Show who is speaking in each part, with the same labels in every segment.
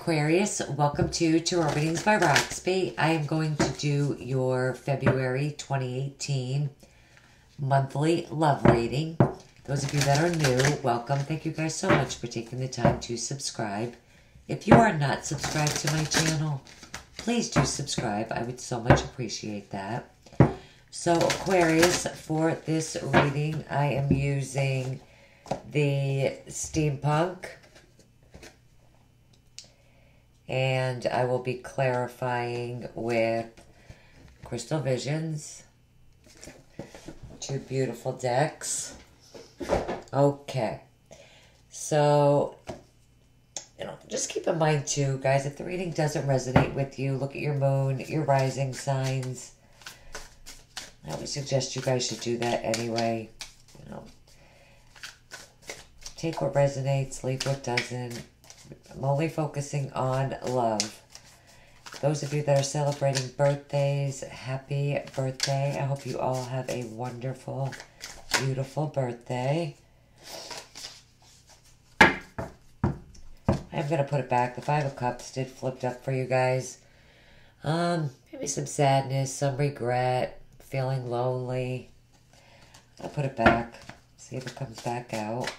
Speaker 1: Aquarius. Welcome to Tarot Readings by Roxby. I am going to do your February 2018 monthly love reading. Those of you that are new, welcome. Thank you guys so much for taking the time to subscribe. If you are not subscribed to my channel, please do subscribe. I would so much appreciate that. So Aquarius, for this reading, I am using the Steampunk. And I will be clarifying with Crystal Visions. Two beautiful decks. Okay. So, just keep in mind too, guys, if the reading doesn't resonate with you, look at your moon, your rising signs. I always suggest you guys should do that anyway. Take what resonates, leave what doesn't. I'm only focusing on love. Those of you that are celebrating birthdays, happy birthday. I hope you all have a wonderful, beautiful birthday. I'm going to put it back. The Five of Cups did flip up for you guys. Maybe some sadness, some regret, feeling lonely. I'll put it back. See if it comes back out.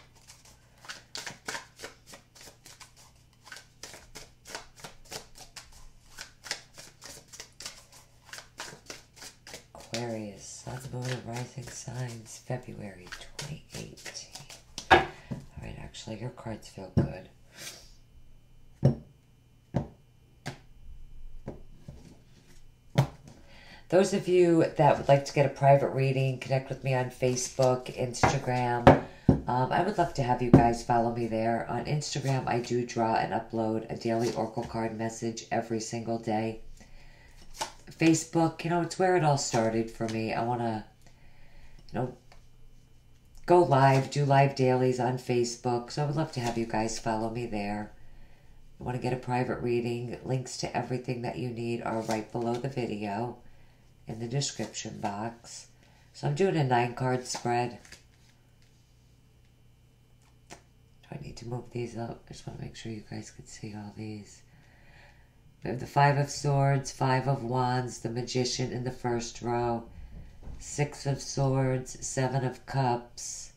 Speaker 1: Aquarius, Sun, Moon, and Rising Signs, February 2018. Alright, actually, your cards feel good. Those of you that would like to get a private reading, connect with me on Facebook, Instagram. I would love to have you guys follow me there. On Instagram, I do draw and upload a daily oracle card message every single day. Facebook, it's where it all started for me. I want to, go live, do live dailies on Facebook. So I would love to have you guys follow me there. You want to get a private reading, links to everything that you need are right below the video in the description box. So I'm doing a 9-card spread. Do I need to move these up? I just want to make sure you guys can see all these. We have the Five of Swords, Five of Wands, the Magician in the first row, Six of Swords, Seven of Cups,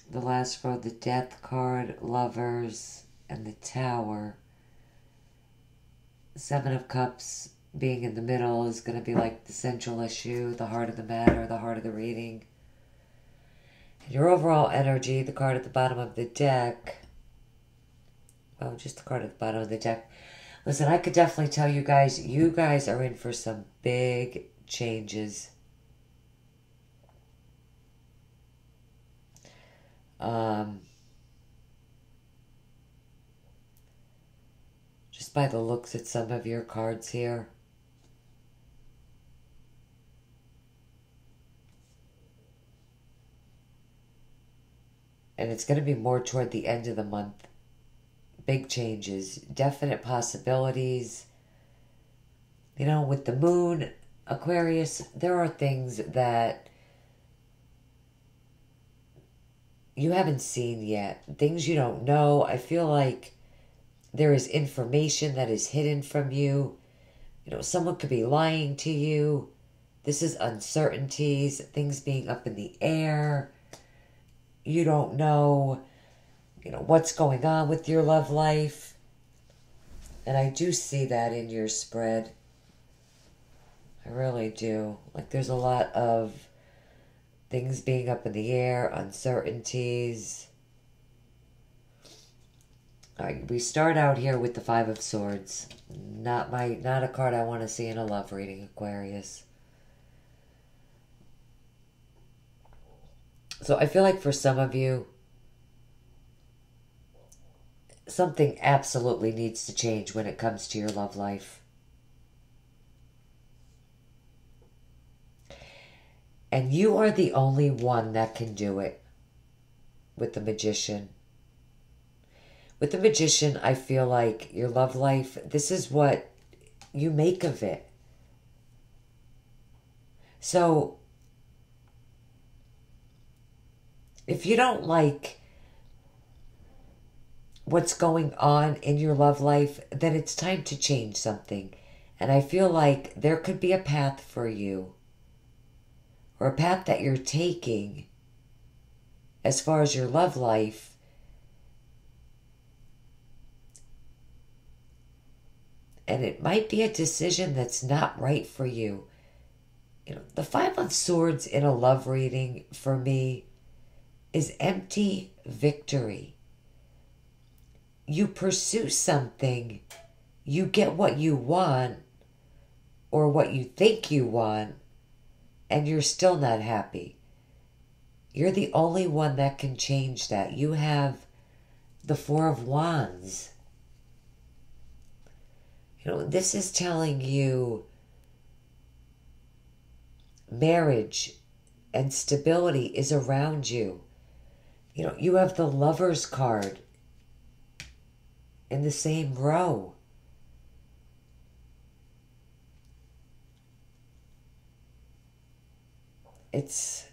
Speaker 1: the last row, the Death card, Lovers, and the Tower. Seven of Cups being in the middle is going to be like the central issue, the heart of the matter, the heart of the reading. And your overall energy, the card at the bottom of the deck. Oh, just the card at the bottom of the deck. Listen, I could definitely tell you guys are in for some big changes. Just by the looks at some of your cards here. And it's going to be more toward the end of the month. Big changes, definite possibilities. With the moon, Aquarius, there are things that you haven't seen yet. Things you don't know. I feel like there is information that is hidden from you. Someone could be lying to you. This is uncertainties, things being up in the air. You don't know what's going on with your love life. And I do see that in your spread. I really do. Like there's a lot of things being up in the air, uncertainties. All right, we start out here with the Five of Swords. Not a card I want to see in a love reading, Aquarius. So I feel like for some of you, something absolutely needs to change when it comes to your love life. And you are the only one that can do it with the Magician. With the Magician, I feel like your love life, this is what you make of it. So if you don't like what's going on in your love life, then it's time to change something. And I feel like there could be a path for you, or a path that you're taking as far as your love life, and it might be a decision that's not right for you. The Five of Swords in a love reading for me is empty victory. You pursue something, you get what you want or what you think you want, and you're still not happy. You're the only one that can change that. You have the Four of Wands. This is telling you marriage and stability is around you. You have the Lover's card in the same row. It's,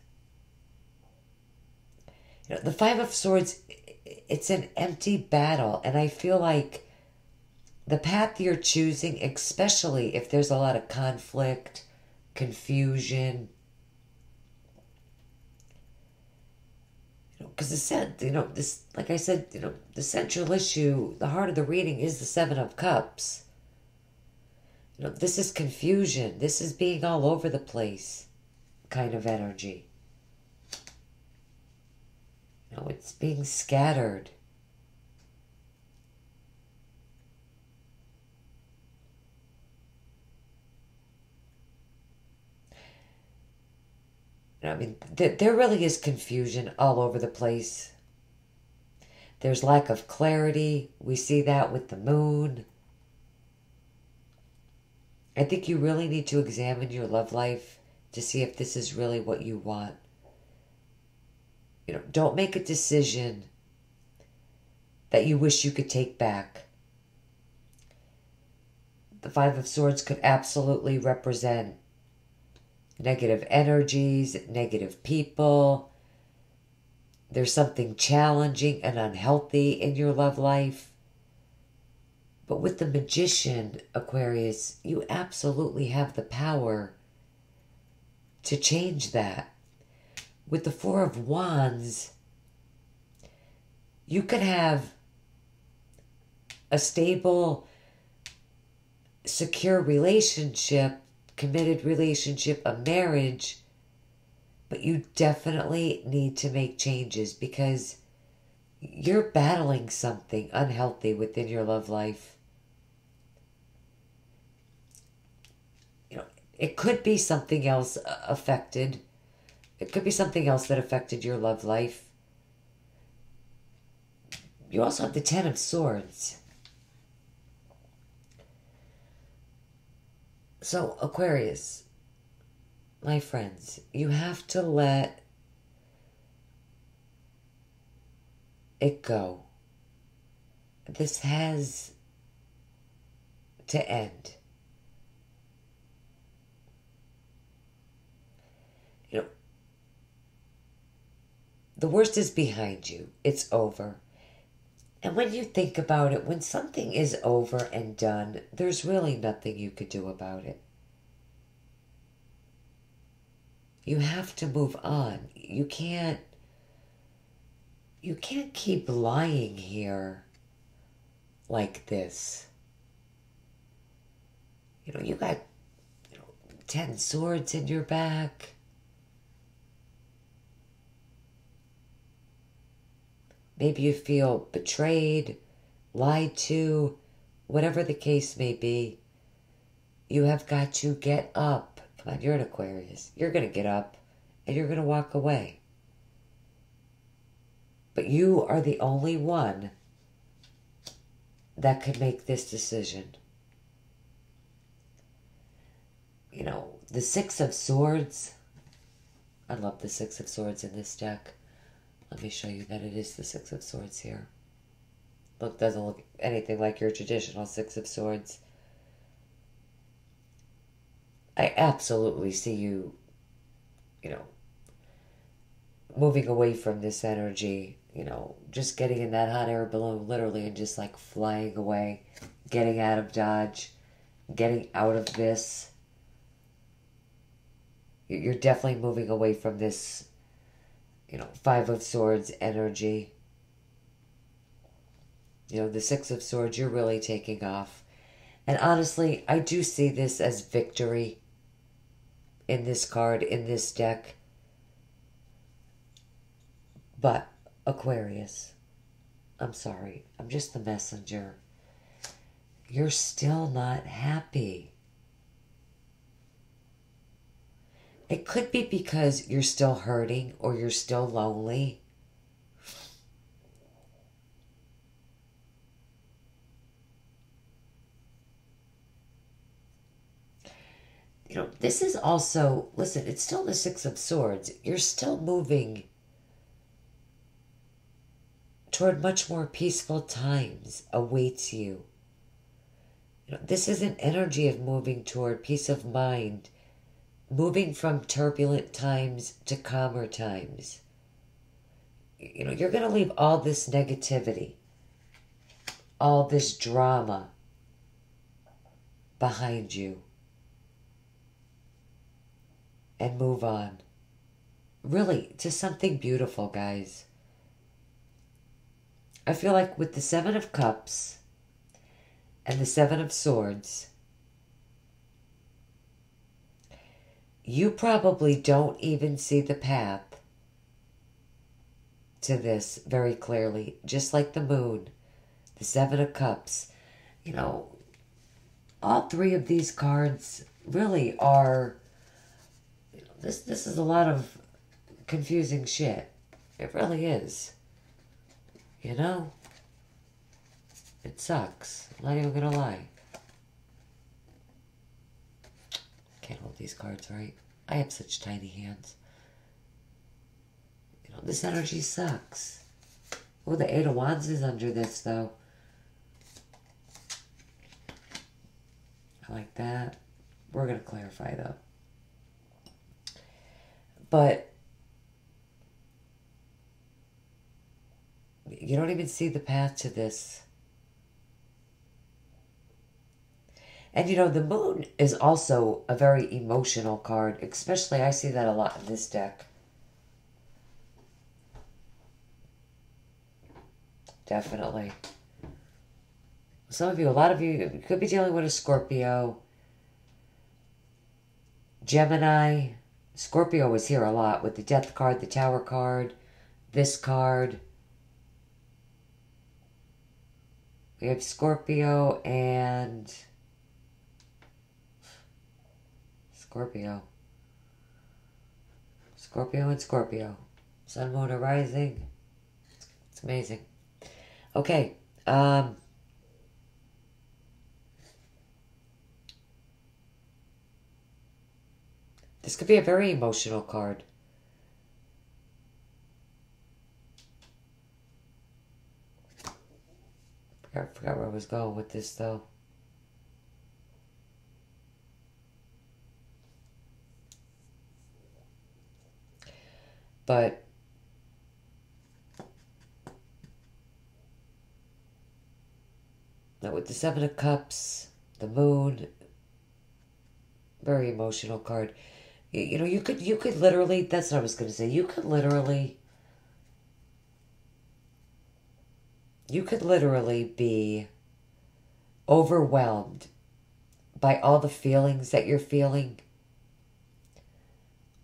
Speaker 1: the Five of Swords, it's an empty battle. And I feel like the path you're choosing, especially if there's a lot of conflict, confusion, because this, like I said, the central issue, the heart of the reading is the Seven of Cups. This is confusion. This is being all over the place kind of energy. It's being scattered. There really is confusion all over the place. There's lack of clarity. We see that with the moon. I think you really need to examine your love life to see if this is really what you want. Don't make a decision that you wish you could take back. The Five of Swords could absolutely represent negative energies, negative people. There's something challenging and unhealthy in your love life. But with the Magician, Aquarius, you absolutely have the power to change that. With the Four of Wands, you could have a stable, secure relationship, committed relationship, a marriage, but you definitely need to make changes because you're battling something unhealthy within your love life. It could be something else affected. It could be something else that affected your love life. You also have the Ten of Swords. So, Aquarius, my friends, you have to let it go. This has to end. The worst is behind you. It's over. And when you think about it, when something is over and done, there's really nothing you could do about it. You have to move on. You can't keep lying here like this. You got 10 swords in your back. Maybe you feel betrayed, lied to, whatever the case may be. You have got to get up. Come on, you're an Aquarius. You're going to get up and you're going to walk away. But you are the only one that could make this decision. The Six of Swords. I love the Six of Swords in this deck. Let me show you that it is the Six of Swords here. Look, doesn't look anything like your traditional Six of Swords. I absolutely see you, moving away from this energy just getting in that hot air balloon literally and just like flying away, getting out of Dodge, getting out of this. You're definitely moving away from this, Five of Swords energy. The Six of Swords, you're really taking off. And honestly, I do see this as victory in this card, in this deck. But, Aquarius, I'm sorry. I'm just the messenger. You're still not happy. It could be because you're still hurting or you're still lonely. This is also, listen, it's still the Six of Swords. You're still moving toward much more peaceful times awaits you. This is an energy of moving toward peace of mind, moving from turbulent times to calmer times. You're going to leave all this negativity, all this drama behind you and move on. Really, to something beautiful, guys. I feel like with the Seven of Cups and the Seven of Swords, you probably don't even see the path to this very clearly. Just like the Moon, the Seven of Cups. All three of these cards really are... This is a lot of confusing shit. It really is. It sucks. I'm not even gonna lie. Can't hold these cards right. I have such tiny hands. This energy sucks. Oh, the Eight of Wands is under this, though. I like that. We're gonna clarify, though. But you don't even see the path to this. And the Moon is also a very emotional card. Especially, I see that a lot in this deck. Definitely. Some of you, a lot of you could be dealing with a Scorpio, Gemini. Scorpio was here a lot with the Death card, the Tower card, this card. We have Scorpio and Scorpio. Scorpio and Scorpio. Sun, Moon, or Rising. It's amazing. Okay. This could be a very emotional card. I forgot where I was going with this, though. But now with the Seven of Cups, the Moon, very emotional card. You could literally, that's what I was going to say, you could literally be overwhelmed by all the feelings that you're feeling,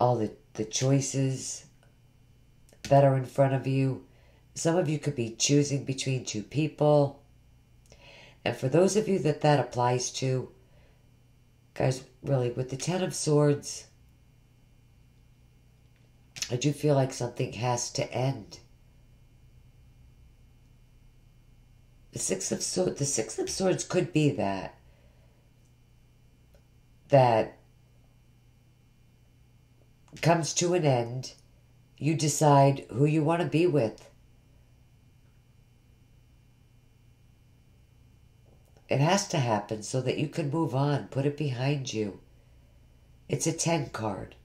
Speaker 1: all the choices that are in front of you. Some of you could be choosing between two people. And for those of you that applies to, guys, really, with the Ten of Swords, I do feel like something has to end. The Six of Swords could be that comes to an end. You decide who you want to be with. It has to happen so that you can move on, put it behind you. It's a 10 card.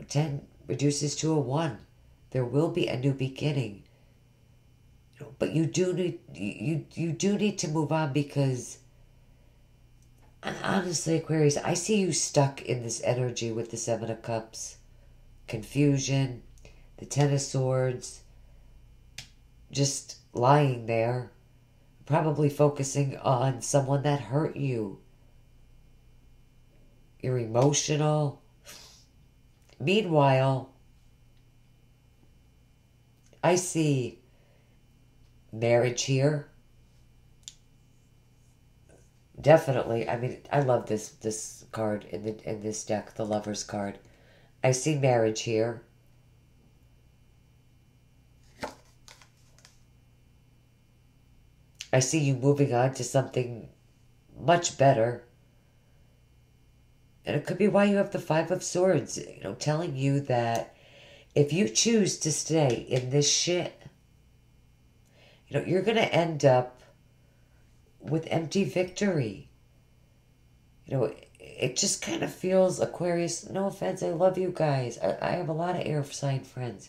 Speaker 1: 10 reduces to a 1. There will be a new beginning. But you do need you do need to move on, because honestly, Aquarius, I see you stuck in this energy with the Seven of Cups, confusion, the Ten of Swords, just lying there, probably focusing on someone that hurt you. You're emotional. Meanwhile, I see marriage here. Definitely. I mean, I love this card in this deck, the Lover's card. I see marriage here. I see you moving on to something much better. And it could be why you have the Five of Swords, telling you that if you choose to stay in this shit, you're going to end up with empty victory. It just kind of feels, Aquarius, no offense, I love you guys. I have a lot of air sign friends.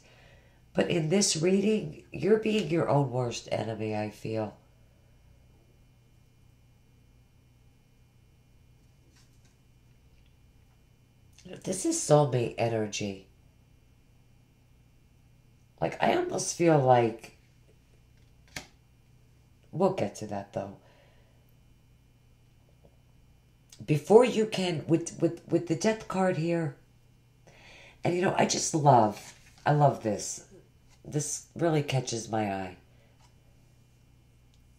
Speaker 1: But in this reading, you're being your own worst enemy, I feel. This is soulmate energy. Like, I almost feel like... We'll get to that, though. Before you can... With the death card here... And, I love this. This really catches my eye.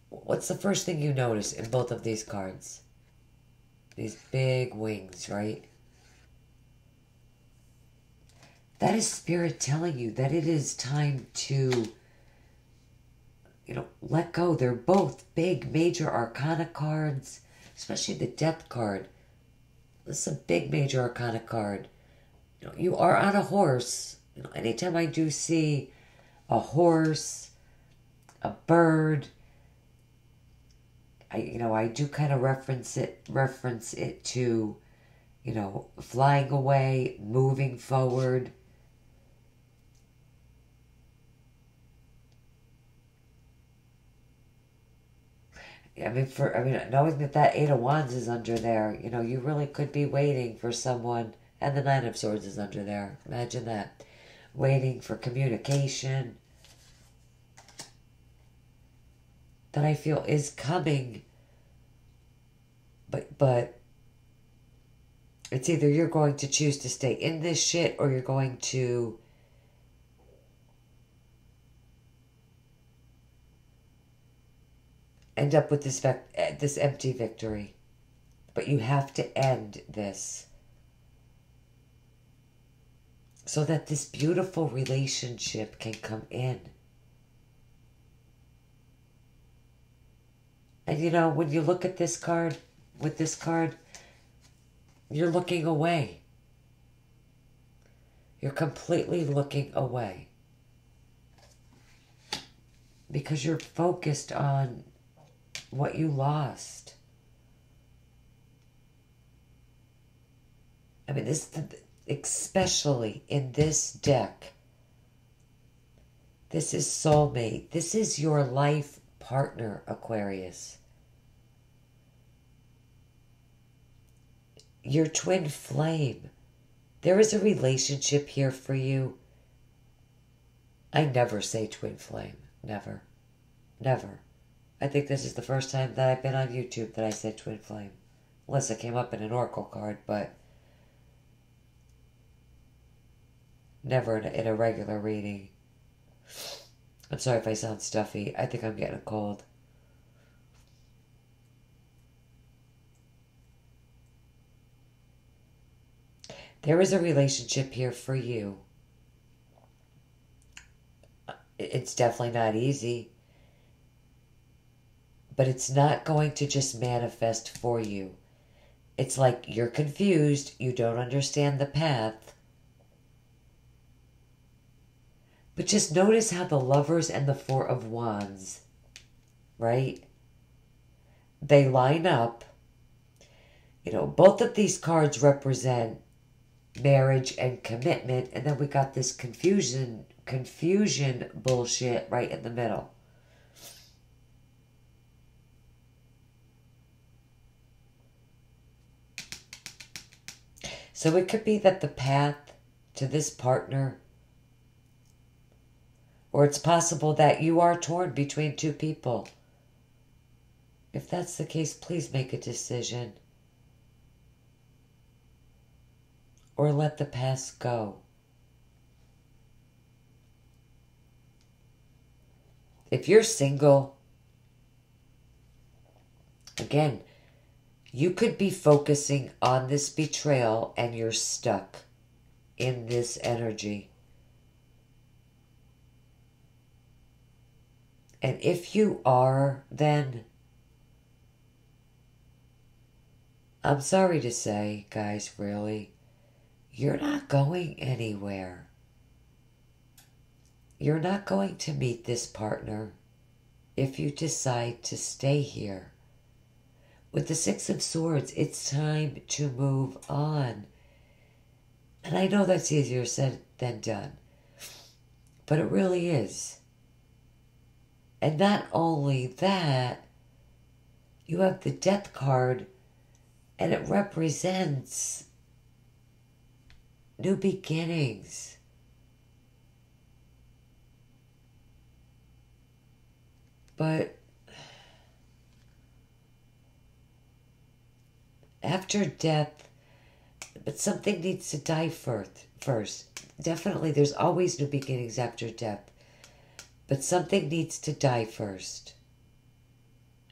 Speaker 1: What's the first thing you notice in both of these cards? These big wings, right? That is Spirit telling you that it is time to, let go. They're both big, major arcana cards, especially the Death card. This is a big, major arcana card. You are on a horse. Anytime I do see a horse, a bird, I do kind of reference it to, flying away, moving forward. Knowing that Eight of Wands is under there, you really could be waiting for someone, and the Nine of Swords is under there. Imagine that. Waiting for communication that I feel is coming, but it's either you're going to choose to stay in this shit, or you're going to end up with this empty victory. But you have to end this so that this beautiful relationship can come in. And when you look at this card, with this card, you're looking away. You're completely looking away. Because you're focused on what you lost. Especially in this deck, this is soulmate. This is your life partner, Aquarius. Your twin flame. There is a relationship here for you. I never say twin flame. Never. Never. I think this is the first time that I've been on YouTube that I said twin flame. Unless it came up in an oracle card, but never in a regular reading. I'm sorry if I sound stuffy. I think I'm getting a cold. There is a relationship here for you. It's definitely not easy. But it's not going to just manifest for you. It's like you're confused. You don't understand the path. But just notice how the Lovers and the Four of Wands, right? They line up. Both of these cards represent marriage and commitment. And then we got this confusion bullshit right in the middle. So it could be that the path to this partner, or it's possible that you are torn between two people. If that's the case, please make a decision. Or let the past go. If you're single, again, you could be focusing on this betrayal and you're stuck in this energy. And if you are, then I'm sorry to say, guys, really, you're not going anywhere. You're not going to meet this partner if you decide to stay here. With the Six of Swords, it's time to move on. And I know that's easier said than done, but it really is. And not only that, you have the Death card, and it represents new beginnings. But after death, but something needs to die first. Definitely, there's always new beginnings after death. But something needs to die first.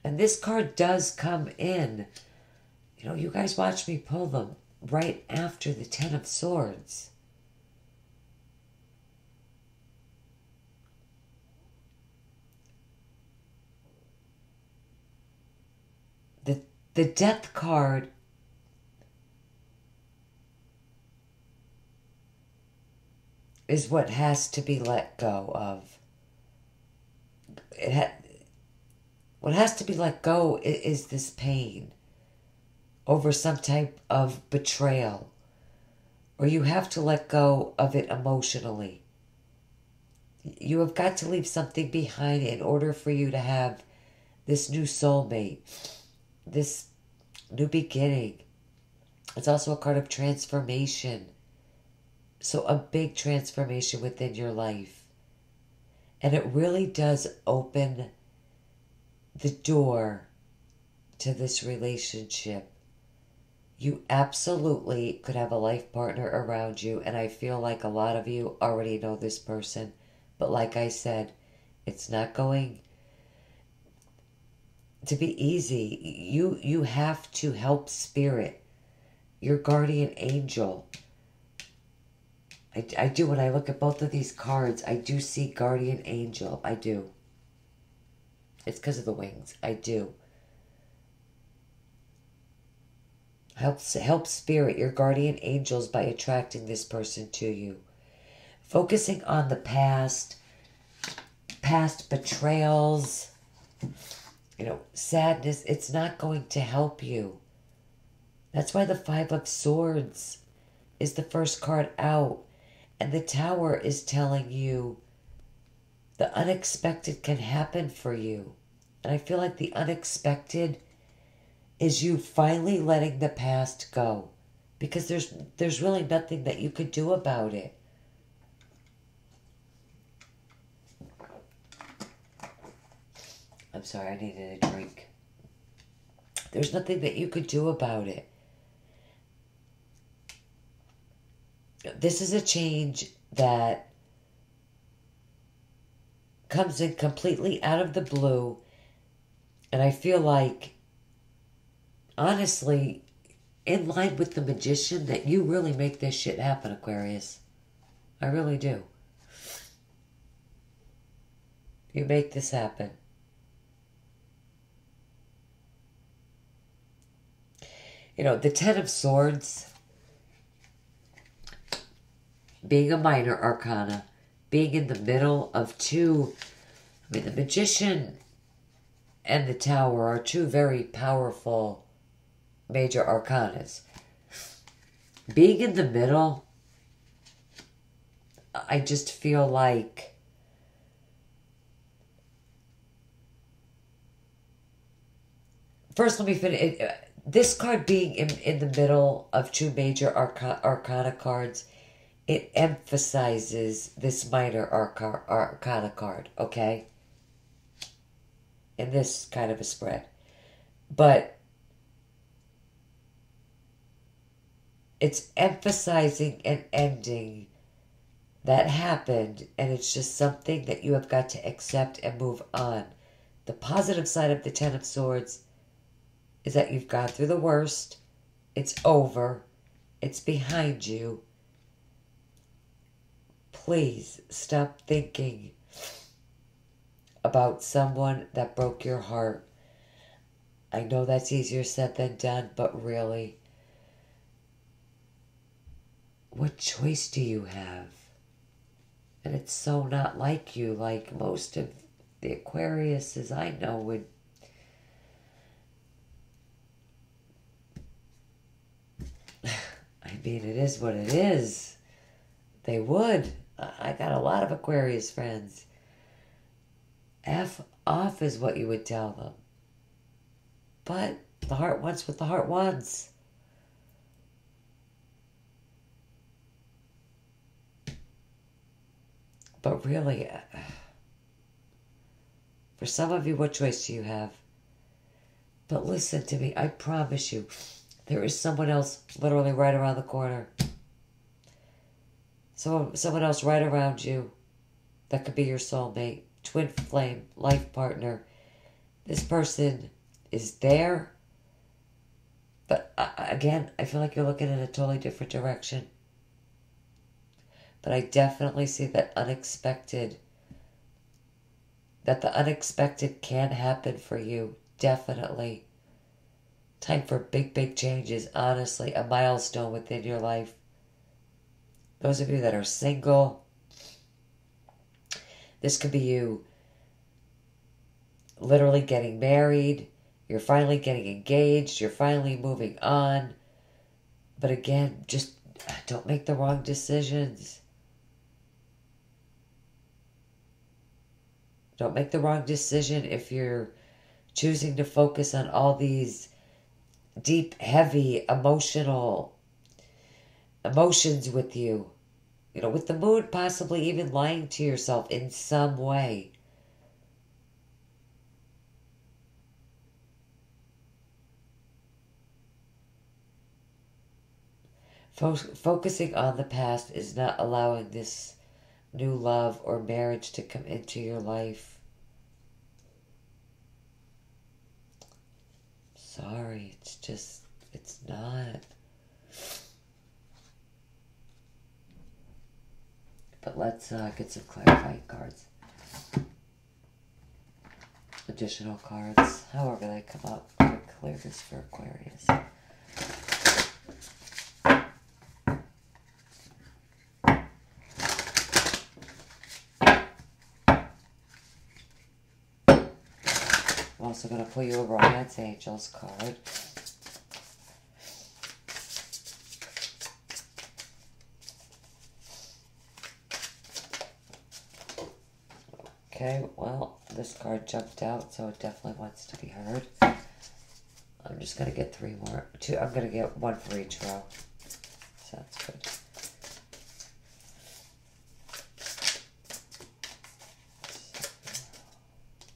Speaker 1: And this card does come in. You know, you guys watch me pull them right after the Ten of Swords. The Death card is what has to be let go of. What has to be let go is this pain over some type of betrayal, or you have to let go of it emotionally. You have got to leave something behind in order for you to have this new soulmate, this new beginning. It's also a card of transformation. So a big transformation within your life. And it really does open the door to this relationship. You absolutely could have a life partner around you, and I feel like a lot of you already know this person. But like I said, it's not going to be easy. You have to help spirit, your guardian angel. I do, when I look at both of these cards, I do see guardian angel. I do. It's because of the wings. I do. Help spirit, your guardian angels, by attracting this person to you. Focusing on the past betrayals, sadness, it's not going to help you. That's why the Five of Swords is the first card out. And the Tower is telling you the unexpected can happen for you. And I feel like the unexpected is you finally letting the past go. Because there's really nothing that you could do about it. I'm sorry, I needed a drink. There's nothing that you could do about it. This is a change that comes in completely out of the blue. And I feel like, honestly, in line with the Magician, that you really make this shit happen, Aquarius. I really do. You make this happen. The Ten of Swords, being a minor arcana, being in the middle of two, the Magician and the Tower are two very powerful major arcanas. Being in the middle, I just feel like first let me finish. this card being in the middle of two major arcana cards, it emphasizes this minor arcana card, okay? In this kind of a spread. But it's emphasizing an ending that happened, and it's just something that you have got to accept and move on. The positive side of the Ten of Swords is that you've gone through the worst. It's over. It's behind you. Please stop thinking about someone that broke your heart. I know that's easier said than done, but really, what choice do you have? And it's so not like you, like most of the Aquariuses I know would. I mean, it is what it is. They would. I got a lot of Aquarius friends. F off is what you would tell them. But the heart wants what the heart wants. But really, for some of you, what choice do you have? But listen to me, I promise you, there is someone else literally right around the corner. Someone else right around you that could be your soulmate, twin flame, life partner. This person is there. But again, I feel like you're looking in a totally different direction. But I definitely see that the unexpected can happen for you. Definitely. Time for big, big changes. Honestly, a milestone within your life. Those of you that are single, this could be you literally getting married. You're finally getting engaged. You're finally moving on. But again, just don't make the wrong decisions. Don't make the wrong decision if you're choosing to focus on all these deep, heavy, emotions with you. You know, with the moon possibly even lying to yourself in some way. Focusing on the past is not allowing this new love or marriage to come into your life. Sorry, it's not. But let's get some clarifying cards. Additional cards. However they come up. I'm going to clear this for Aquarius. I'm also going to pull you a Romance Angels card. Okay, well, this card jumped out, so it definitely wants to be heard. I'm just going to get three more. I'm going to get one for each row. Sounds good.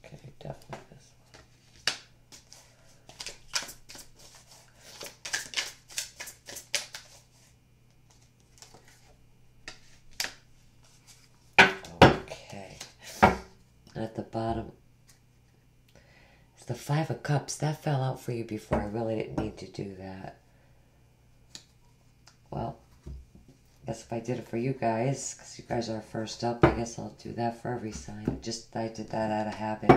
Speaker 1: Okay, definitely this one. Okay. And at the bottom is the Five of Cups. That fell out for you before. I really didn't need to do that. Well, I guess if I did it for you guys, because you guys are first up, I guess I'll do that for every sign. I did that out of habit.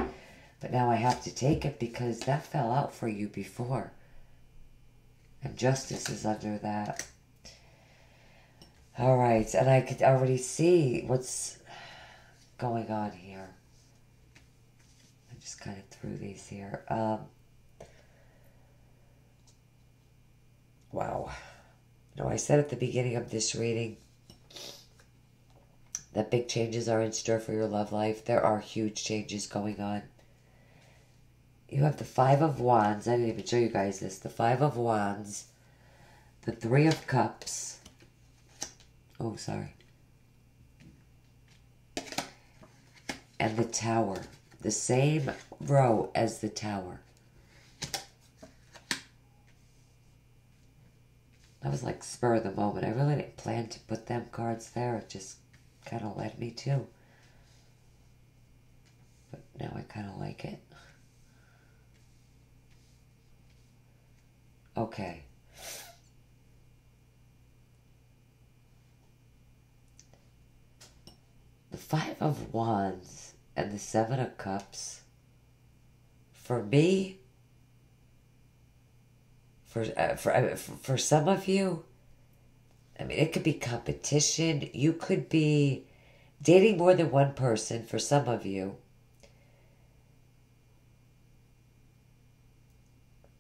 Speaker 1: But now I have to take it because that fell out for you before. And Justice is under that. Alright, and I could already see what's going on here. I just kind of threw these here. Wow. You know, I said at the beginning of this reading that big changes are in store for your love life. There are huge changes going on. You have the Five of Wands. I didn't even show you guys this. The Five of Wands. The Three of Cups. Oh, sorry. And the Tower. The same row as the Tower. That was like spur of the moment. I really didn't plan to put them cards there. It just kind of led me to. But now I kind of like it. Okay. The Five of Wands and the Seven of Cups. For me, for some of you, I mean, it could be competition. You could be dating more than one person for some of you.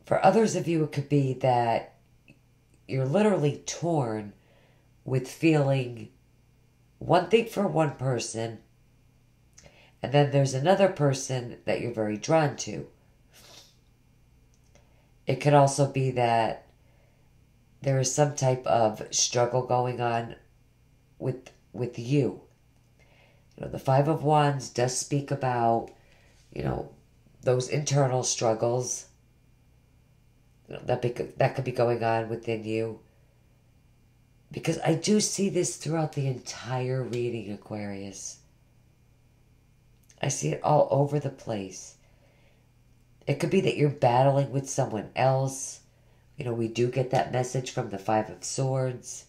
Speaker 1: For others of you, it could be that you're literally torn with feeling one thing for one person, and then there's another person that you're very drawn to. It could also be that there is some type of struggle going on with you. You know, the Five of Wands does speak about, you know, those internal struggles, you know, that could be going on within you. Because I do see this throughout the entire reading, Aquarius. I see it all over the place. It could be that you're battling with someone else. You know, we do get that message from the Five of Swords.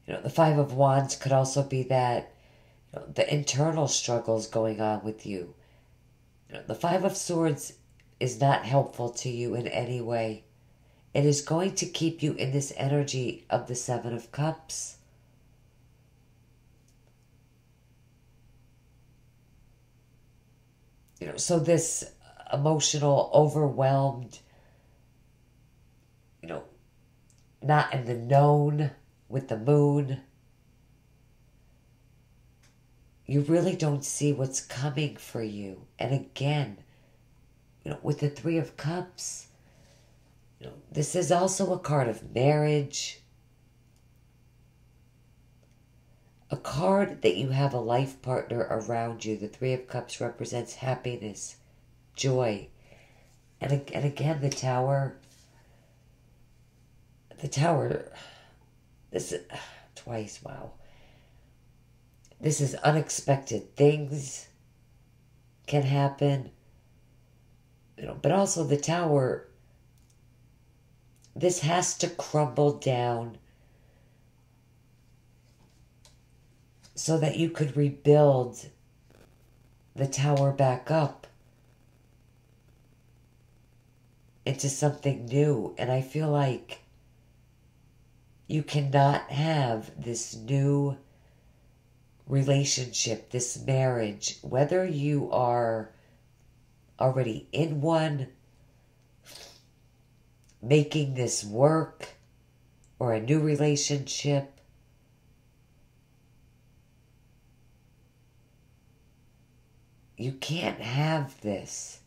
Speaker 1: You know, the Five of Wands could also be that, you know, the internal struggles going on with you. You know, the Five of Swords is not helpful to you in any way. It is going to keep you in this energy of the Seven of Cups. You know, so this emotional, overwhelmed, you know, not in the known with the moon. You really don't see what's coming for you. And again, you know, with the Three of Cups, you know, this is also a card of marriage. A card that you have a life partner around you. The Three of Cups represents happiness, joy. And again, the Tower, this is, twice, wow. This is unexpected things can happen. You know, but also the Tower, this has to crumble down so that you could rebuild the Tower back up into something new. And I feel like you cannot have this new relationship, this marriage, whether you are already in one, making this work, or a new relationship. You can't have this.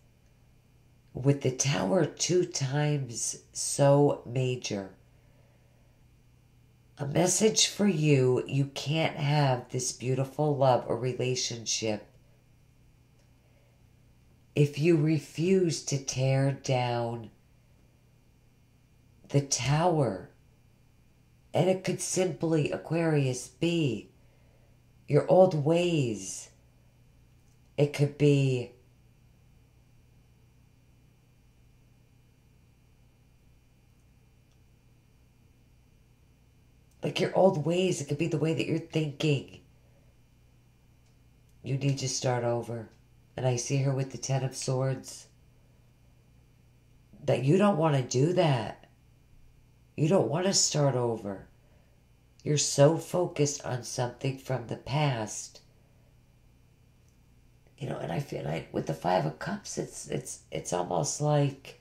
Speaker 1: With the Tower 2 times so major. A message for you, you can't have this beautiful love or relationship if you refuse to tear down the Tower. And it could simply, Aquarius, be your old ways. It could be like your old ways. It could be the way that you're thinking. You need to start over. And I see her with the Ten of Swords. That you don't want to do that. You don't want to start over. You're so focused on something from the past. You know, and I feel like with the Five of Cups, it's almost like,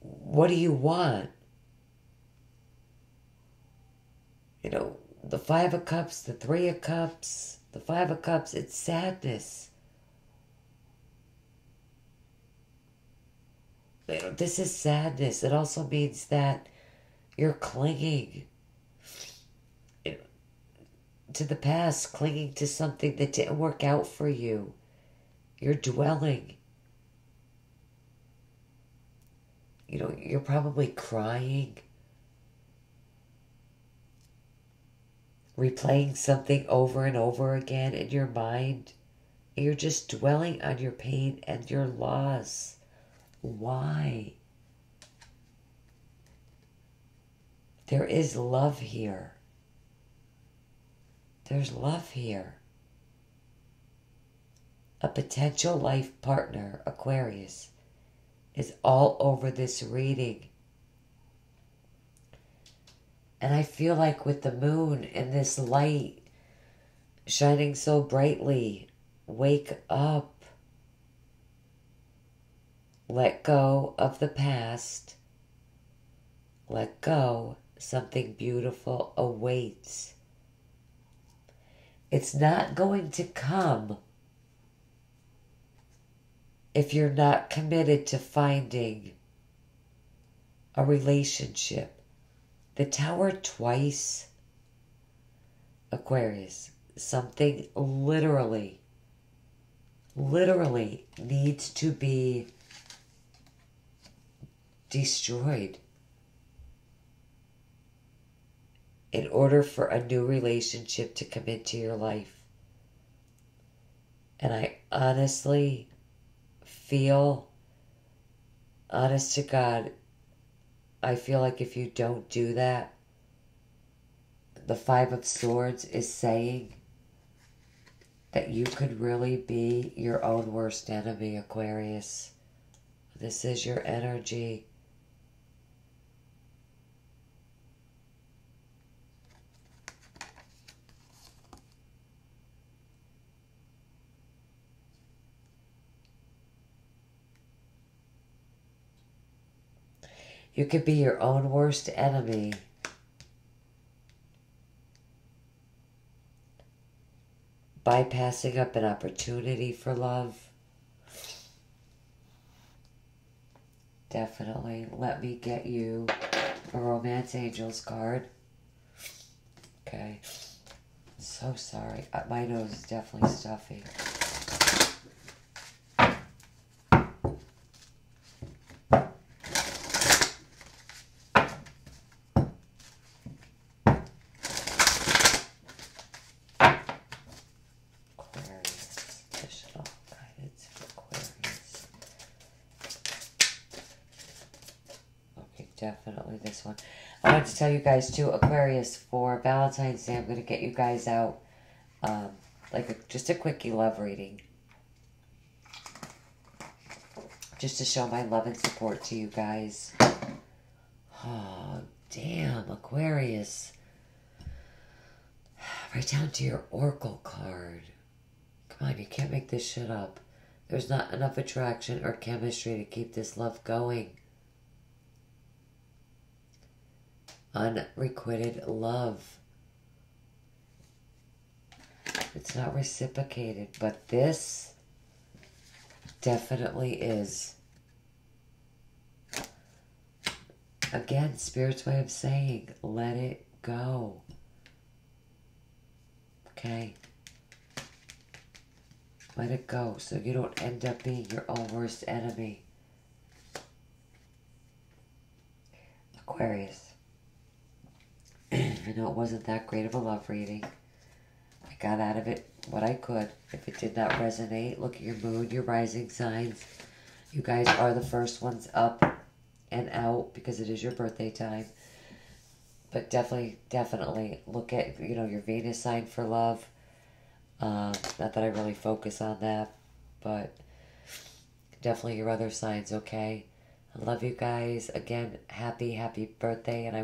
Speaker 1: what do you want? You know, the Five of Cups, the Three of Cups, the Five of Cups, it's sadness. You know, this is sadness. It also means that you're clinging to the past, clinging to something that didn't work out for you. You're dwelling. You know, you're probably crying, replaying something over and over again in your mind. You're just dwelling on your pain and your loss. Why? There is love here. There's love here. A potential life partner, Aquarius, is all over this reading. And I feel like with the moon and this light shining so brightly, wake up. Let go of the past. Let go. Something beautiful awaits. It's not going to come if you're not committed to finding a relationship. The Tower twice, Aquarius, something literally needs to be destroyed in order for a new relationship to come into your life. And I honestly feel, honest to God, I feel like if you don't do that, the Five of Swords is saying that you could really be your own worst enemy, Aquarius. This is your energy. You could be your own worst enemy. By passing up an opportunity for love. Definitely. Let me get you a Romance Angels card. Okay. So sorry. My nose is definitely stuffy. Definitely this one. I wanted to tell you guys too, Aquarius, for Valentine's Day, I'm going to get you guys out just a quickie love reading. Just to show my love and support to you guys. Oh, damn, Aquarius. Right down to your Oracle card. Come on, you can't make this shit up. There's not enough attraction or chemistry to keep this love going. Unrequited love. It's not reciprocated, but this definitely is. Again, Spirit's way of saying, let it go. Okay? Let it go so you don't end up being your own worst enemy. Aquarius. I know it wasn't that great of a love reading. I got out of it what I could. If it did not resonate, look at your moon, your rising signs. You guys are the first ones up and out because it is your birthday time. But definitely look at, your Venus sign for love. Not that I really focus on that, but definitely your other signs, okay? I love you guys. Again, happy birthday, and I